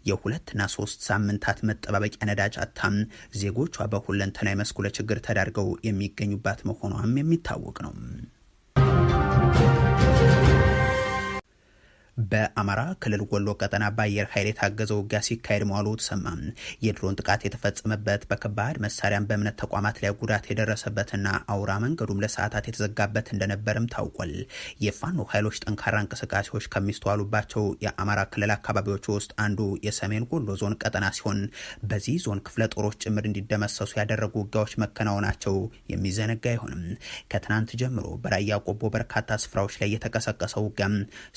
የሁለትና 3 ሳምንታት መጠባበቂያ ነዳጅ አታም ዜጎቿ በሁለንተናዊ መስኩ ለችግር ተዳርገው የሚገኙባት መሆኗም የሚታወቅ ነው። በአማራ ክልል ወሎ ቀጠና በአየር ኃይል የታገዘ ውጊያ ሲካሄድ መዋሉ ተሰማ። የድሮን ጥቃት የተፈጸመበት በከባድ መሳሪያም በእምነት ተቋማት ላይ ጉዳት የደረሰበትና አውራ መንገዱም ለሰዓታት የተዘጋበት እንደነበርም ታውቋል። የፋኖ ኃይሎች ጠንካራ እንቅስቃሴዎች ከሚስተዋሉባቸው የአማራ ክልል አካባቢዎች ውስጥ አንዱ የሰሜን ወሎ ዞን ቀጠና ሲሆን በዚህ ዞን ክፍለ ጦሮች ጭምር እንዲደመሰሱ ያደረጉ ውጊያዎች መከናወናቸው የሚዘነጋ አይሆንም። ከትናንት ጀምሮ በራያ ቆቦ በርካታ ስፍራዎች ላይ የተቀሰቀሰው ውጊያ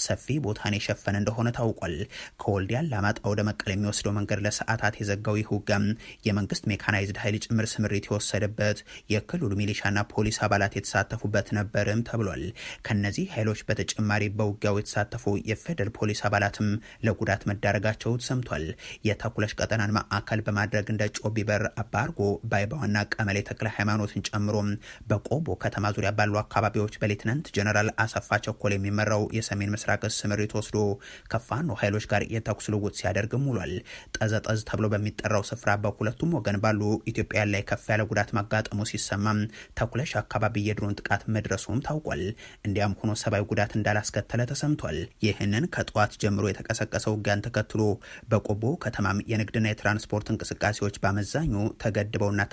ሰፊ ቦታ የሸፈነ እንደሆነ ታውቋል። ከወልዲያ ለማጣ ወደ መቀለ የሚወስደው መንገድ ለሰዓታት የዘጋው ይህ ውጊያ የመንግስት ሜካናይዝድ ኃይል ጭምር ስምሪት የወሰደበት የክልሉ ሚሊሻና ፖሊስ አባላት የተሳተፉበት ነበርም ተብሏል። ከነዚህ ኃይሎች በተጨማሪ በውጊያው የተሳተፉ የፌደራል ፖሊስ አባላትም ለጉዳት መዳረጋቸው ተሰምቷል። የተኩለሽ ቀጠናን ማዕከል በማድረግ እንደ ጮቢበር፣ አባርጎ፣ ባይባዋና ቀመሌ ተክለ ሃይማኖትን ጨምሮ በቆቦ ከተማ ዙሪያ ባሉ አካባቢዎች በሌትናንት ጀነራል አሰፋ ቸኮል የሚመራው የሰሜን ምስራቅ ስምሪት ወስዶ ከፋኖ ኃይሎች ጋር የተኩስ ልውውጥ ሲያደርግም ውሏል። ጠዘጠዝ ተብሎ በሚጠራው ስፍራ በሁለቱም ወገን ባሉ ኢትዮጵያውያን ላይ ከፍ ያለ ጉዳት ማጋጠሙ ሲሰማም ተኩለሽ አካባቢ የድሮን ጥቃት መድረሱም ታውቋል። እንዲያም ሆኖ ሰብአዊ ጉዳት እንዳላስከተለ ተሰምቷል። ይህንን ከጠዋት ጀምሮ የተቀሰቀሰው ውጊያን ተከትሎ በቆቦ ከተማም የንግድና የትራንስፖርት እንቅስቃሴዎች በአመዛኙ ተገድበውና